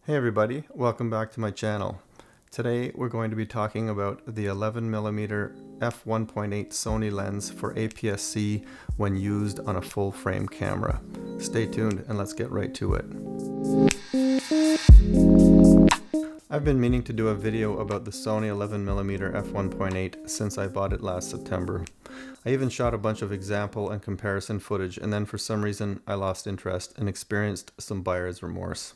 Hey everybody, welcome back to my channel. Today we're going to be talking about the 11mm f1.8 Sony lens for APS-C when used on a full frame camera. Stay tuned and let's get right to it. I've been meaning to do a video about the Sony 11mm f1.8 since I bought it last September. I even shot a bunch of example and comparison footage, and then for some reason I lost interest and experienced some buyer's remorse.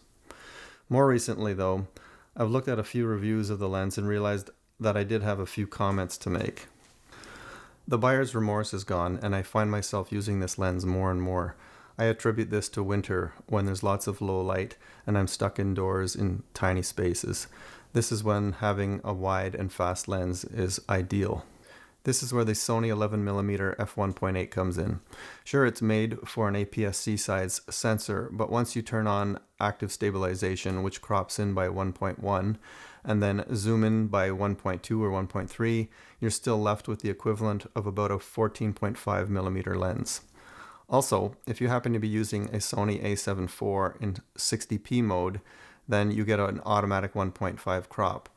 More recently though, I've looked at a few reviews of the lens and realized that I did have a few comments to make. The buyer's remorse is gone and I find myself using this lens more and more. I attribute this to winter when there's lots of low light and I'm stuck indoors in tiny spaces. This is when having a wide and fast lens is ideal. This is where the Sony 11mm f1.8 comes in. Sure, it's made for an APS-C size sensor, but once you turn on active stabilization, which crops in by 1.1, and then zoom in by 1.2 or 1.3, you're still left with the equivalent of about a 14.5mm lens. Also, if you happen to be using a Sony A7IV in 60p mode, then you get an automatic 1.5 crop.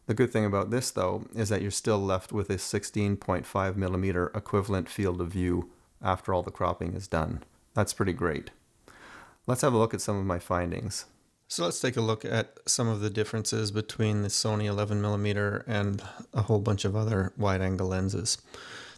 The good thing about this though is that you're still left with a 16.5mm equivalent field of view after all the cropping is done. That's pretty great. Let's have a look at some of my findings. So let's take a look at some of the differences between the Sony 11mm and a whole bunch of other wide-angle lenses.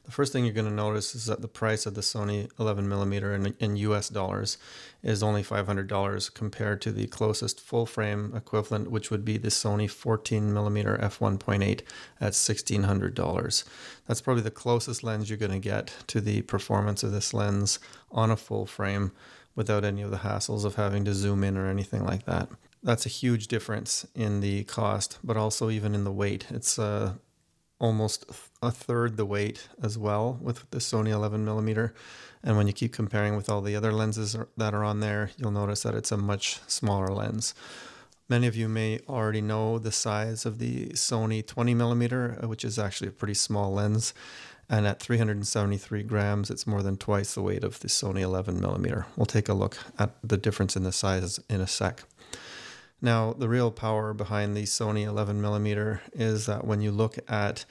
The first thing you're going to notice is that the price of the Sony 11mm in US dollars is only $500 compared to the closest full-frame equivalent, which would be the Sony 14mm f1.8 at $1,600. That's probably the closest lens you're going to get to the performance of this lens on a full frame without any of the hassles of having to zoom in or anything like that. That's a huge difference in the cost, but also even in the weight. It's almost a third the weight as well with the Sony 11mm, and when you keep comparing with all the other lenses that are on there, you'll notice that it's a much smaller lens. Many of you may already know the size of the Sony 20mm, which is actually a pretty small lens, and at 373 grams it's more than twice the weight of the Sony 11mm. We'll take a look at the difference in the size in a sec. Now, the real power behind the Sony 11mm is that when you look at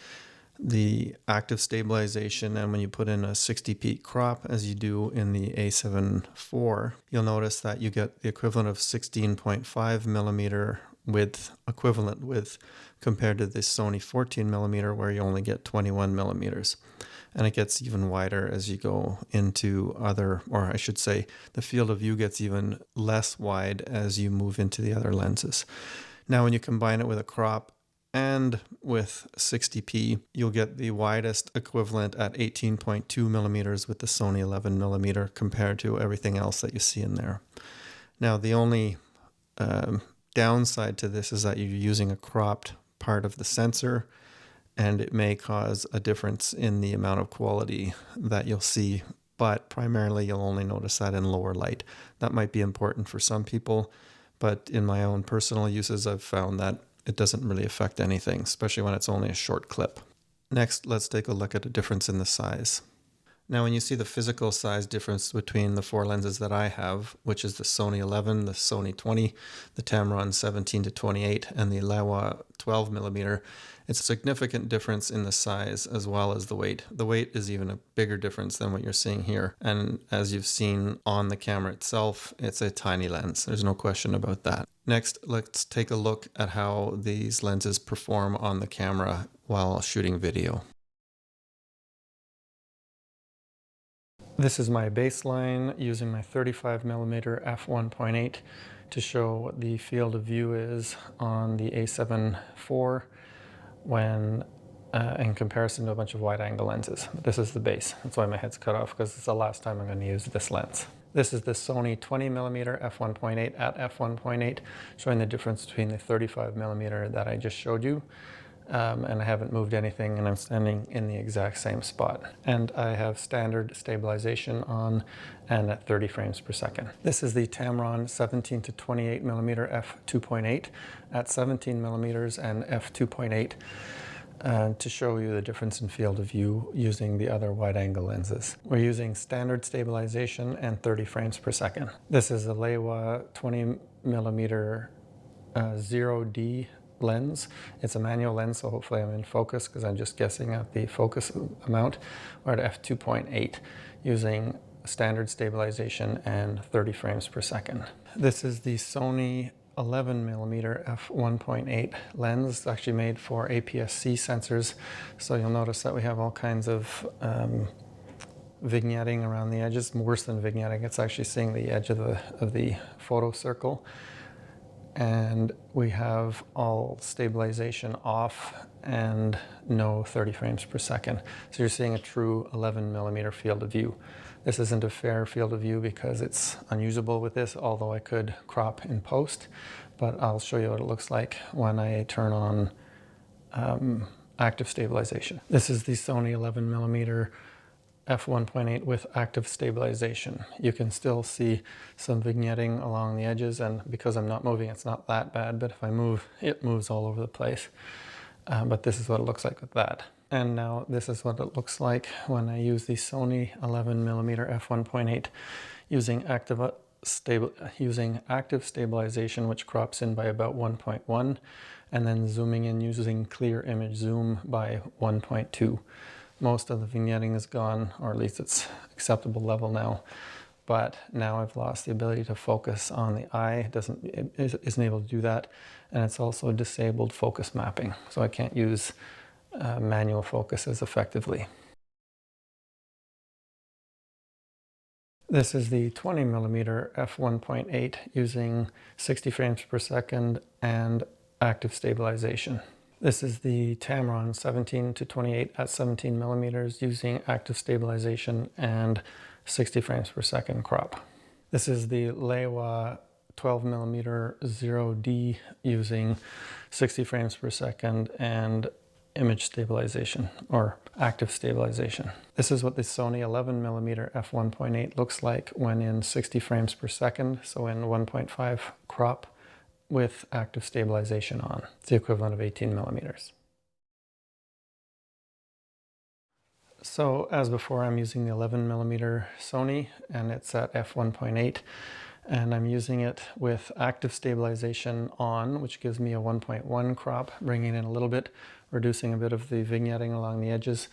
the active stabilization and when you put in a 60p crop, as you do in the A7IV, you'll notice that you get the equivalent of 16.5mm width, equivalent width, compared to the Sony 14mm where you only get 21mm. And it gets even wider as you go into other, or I should say, the field of view gets even less wide as you move into the other lenses. Now, when you combine it with a crop and with 60p, you'll get the widest equivalent at 18.2mm with the Sony 11mm compared to everything else that you see in there. Now, the only downside to this is that you're using a cropped part of the sensor, and it may cause a difference in the amount of quality that you'll see, but primarily you'll only notice that in lower light. That might be important for some people, but in my own personal uses, I've found that it doesn't really affect anything, especially when it's only a short clip. Next, let's take a look at a difference in the size. Now, when you see the physical size difference between the four lenses that I have, which is the Sony 11, the Sony 20, the Tamron 17 to 28, and the Laowa 12mm, it's a significant difference in the size as well as the weight. The weight is even a bigger difference than what you're seeing here. And as you've seen on the camera itself, it's a tiny lens. There's no question about that. Next, let's take a look at how these lenses perform on the camera while shooting video. This is my baseline using my 35mm f1.8 to show what the field of view is on the A7IV when in comparison to a bunch of wide-angle lenses. This is the base. That's why my head's cut off, because it's the last time I'm going to use this lens. This is the Sony 20mm f1.8 at f1.8, showing the difference between the 35mm that I just showed you. And I haven't moved anything, and I'm standing in the exact same spot. And I have standard stabilization on and at 30 frames per second. This is the Tamron 17 to 28mm f2.8 at 17mm and f2.8 to show you the difference in field of view using the other wide-angle lenses. We're using standard stabilization and 30 frames per second. This is the Laowa 20mm 0D lens. It's a manual lens, so hopefully I'm in focus because I'm just guessing at the focus amount. We're at f2.8 using standard stabilization and 30 frames per second. This is the Sony 11mm F1.8 lens. It's actually made for APS-C sensors, so you'll notice that we have all kinds of vignetting around the edges. Worse than vignetting, it's actually seeing the edge of the photo circle. And we have all stabilization off and no 30 frames per second. So you're seeing a true 11mm field of view. This isn't a fair field of view because it's unusable with this, although I could crop in post, but I'll show you what it looks like when I turn on active stabilization. This is the Sony 11mm F1.8 with active stabilization. You can still see some vignetting along the edges, and because I'm not moving, it's not that bad, but if I move, it moves all over the place. But this is what it looks like with that. And now this is what it looks like when I use the Sony 11mm F1.8 using active stabilization, which crops in by about 1.1, and then zooming in using clear image zoom by 1.2. Most of the vignetting is gone, or at least it's acceptable level now. But now I've lost the ability to focus on the eye. It isn't able to do that. And it's also disabled focus mapping. So I can't use manual focus as effectively. This is the 20mm F1.8 using 60 frames per second and active stabilization. This is the Tamron 17 to 28 at 17 millimeters using active stabilization and 60 frames per second crop. This is the Leiwa 12mm 0D using 60 frames per second and image stabilization or active stabilization. This is what the Sony 11mm F1.8 looks like when in 60 frames per second, so in 1.5 crop, with active stabilization on. It's the equivalent of 18 millimeters. So as before, I'm using the 11mm Sony, and it's at f1.8, and I'm using it with active stabilization on, which gives me a 1.1 crop, bringing in a little bit, reducing a bit of the vignetting along the edges,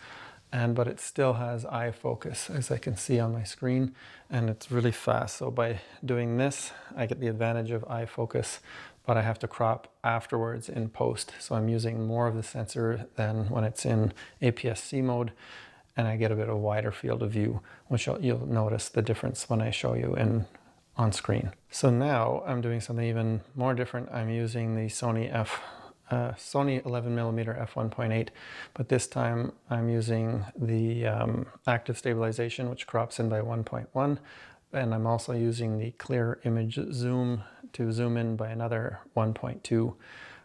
but it still has eye focus, as I can see on my screen, and it's really fast. So by doing this, I get the advantage of eye focus, but I have to crop afterwards in post. So I'm using more of the sensor than when it's in APS-C mode, and I get a bit of a wider field of view, which you'll notice the difference when I show you on screen. So now I'm doing something even more different. I'm using the Sony 11mm F1.8, but this time I'm using the active stabilization, which crops in by 1.1, and I'm also using the clear image zoom to zoom in by another 1.2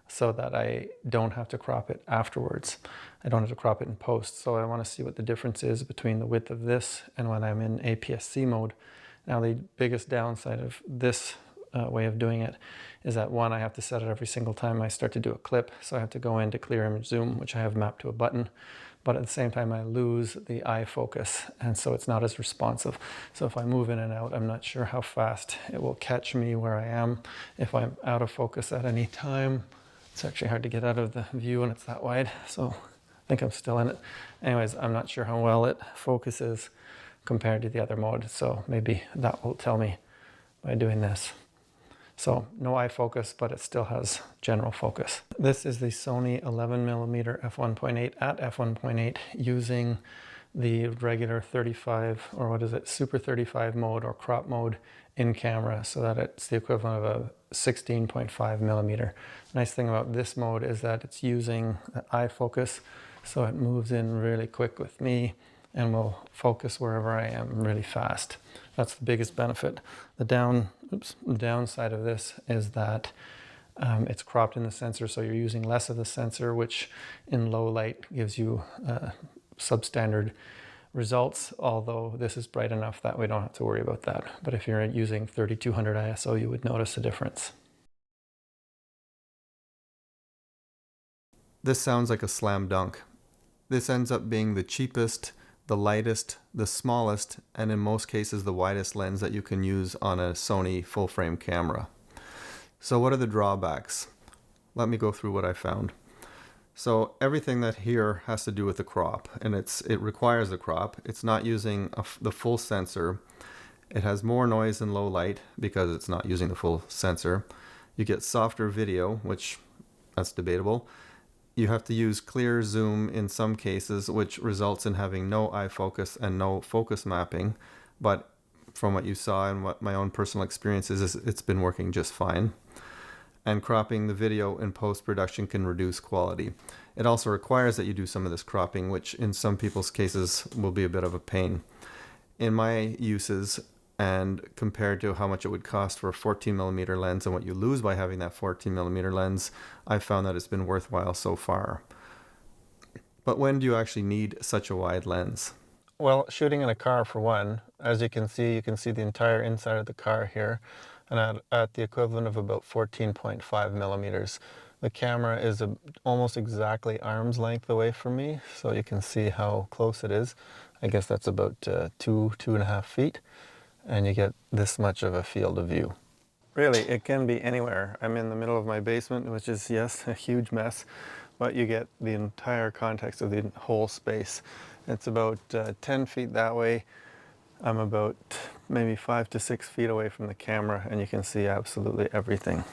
so that I don't have to crop it afterwards. I don't have to crop it in post, so I want to see what the difference is between the width of this and when I'm in APS-C mode. Now the biggest downside of this way of doing it is that, one, I have to set it every single time I start to do a clip, so I have to go into clear image zoom, which I have mapped to a button, but at the same time I lose the eye focus, and so it's not as responsive. So if I move in and out, I'm not sure how fast it will catch me where I am. If I'm out of focus at any time, it's actually hard to get out of the view when it's that wide, so I think I'm still in it. Anyways, I'm not sure how well it focuses compared to the other mode, so maybe that will tell me by doing this. So no eye focus, but it still has general focus. This is the Sony 11mm F1.8 at f1.8 using the regular 35, or what is it, Super 35 mode or crop mode in camera, so that it's the equivalent of a 16.5 millimeter. Nice thing about this mode is that it's using eye focus, so it moves in really quick with me and will focus wherever I am really fast. That's the biggest benefit. The downside of this is that it's cropped in the sensor, so you're using less of the sensor, which in low light gives you substandard results, although this is bright enough that we don't have to worry about that. But if you're using 3200 ISO, you would notice a difference. This sounds like a slam dunk. This ends up being the cheapest, the lightest, the smallest, and in most cases the widest lens that you can use on a Sony full-frame camera. So what are the drawbacks? let me go through what I found. So everything that here has to do with the crop, and it requires the crop. It's not using the full sensor. It has more noise in low light because it's not using the full sensor. You get softer video, which that's debatable. You have to use clear zoom in some cases, which results in having no eye focus and no focus mapping. But from what you saw and what my own personal experience is, it's been working just fine. And cropping the video in post-production can reduce quality. It also requires that you do some of this cropping, which in some people's cases will be a bit of a pain. In my uses, and compared to how much it would cost for a 14mm lens and what you lose by having that 14mm lens, I found that it's been worthwhile so far. But when do you actually need such a wide lens? Well, shooting in a car, for one, as you can see the entire inside of the car here, and at the equivalent of about 14.5 millimeters. The camera is almost exactly arm's length away from me, so you can see how close it is. I guess that's about 2.5 feet, and you get this much of a field of view. Really, it can be anywhere. I'm in the middle of my basement, which is, yes, a huge mess, but you get the entire context of the whole space. It's about 10 feet that way. I'm about maybe 5 to 6 feet away from the camera, and you can see absolutely everything.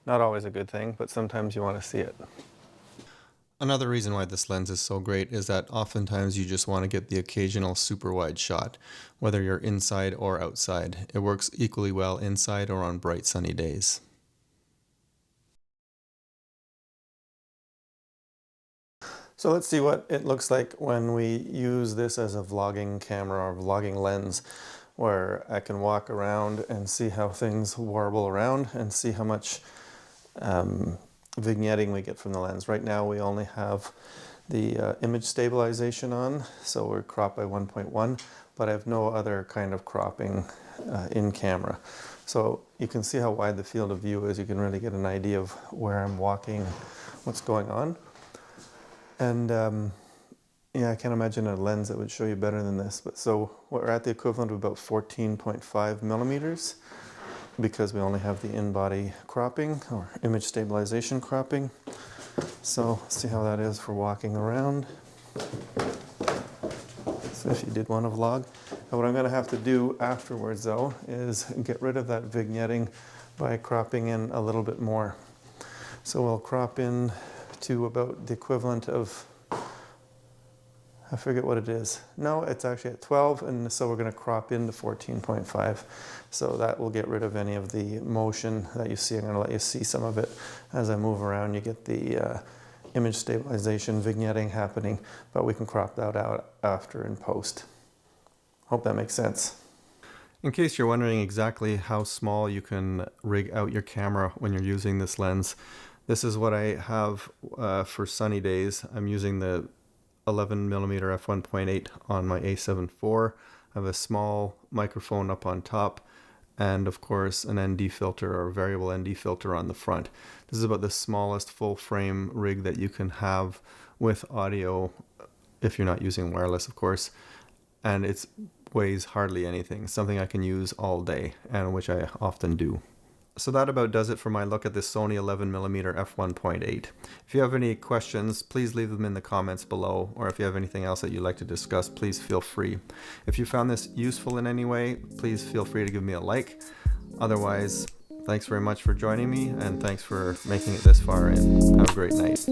Not always a good thing, but sometimes you want to see it. Another reason why this lens is so great is that oftentimes you just want to get the occasional super wide shot, whether you're inside or outside. It works equally well inside or on bright sunny days. So let's see what it looks like when we use this as a vlogging camera or vlogging lens, where I can walk around and see how things warble around and see how much vignetting we get from the lens. Right now we only have the image stabilization on, so we're cropped by 1.1, but I have no other kind of cropping in camera. So you can see how wide the field of view is. You can really get an idea of where I'm walking, what's going on. And yeah, I can't imagine a lens that would show you better than this. But so we're at the equivalent of about 14.5 millimeters because we only have the in-body cropping or image stabilization cropping. So let's see how that is for walking around. So if you did want to vlog. And what I'm going to have to do afterwards though is get rid of that vignetting by cropping in a little bit more. So we'll crop in to about the equivalent of, I forget what it is. No, it's actually at 12, and so we're going to crop into 14.5. So that will get rid of any of the motion that you see. I'm going to let you see some of it as I move around. You get the image stabilization vignetting happening, but we can crop that out after in post. Hope that makes sense. In case you're wondering exactly how small you can rig out your camera when you're using this lens, this is what I have for sunny days. I'm using the 11mm F1.8 on my A7IV. I have a small microphone up on top, and of course an ND filter or variable ND filter on the front. This is about the smallest full frame rig that you can have with audio, if you're not using wireless, of course, and it weighs hardly anything. Something I can use all day, and which I often do. So that about does it for my look at this Sony 11mm F1.8. If you have any questions, please leave them in the comments below, or if you have anything else that you'd like to discuss, please feel free. If you found this useful in any way, please feel free to give me a like. Otherwise, thanks very much for joining me, and thanks for making it this far in. Have a great night.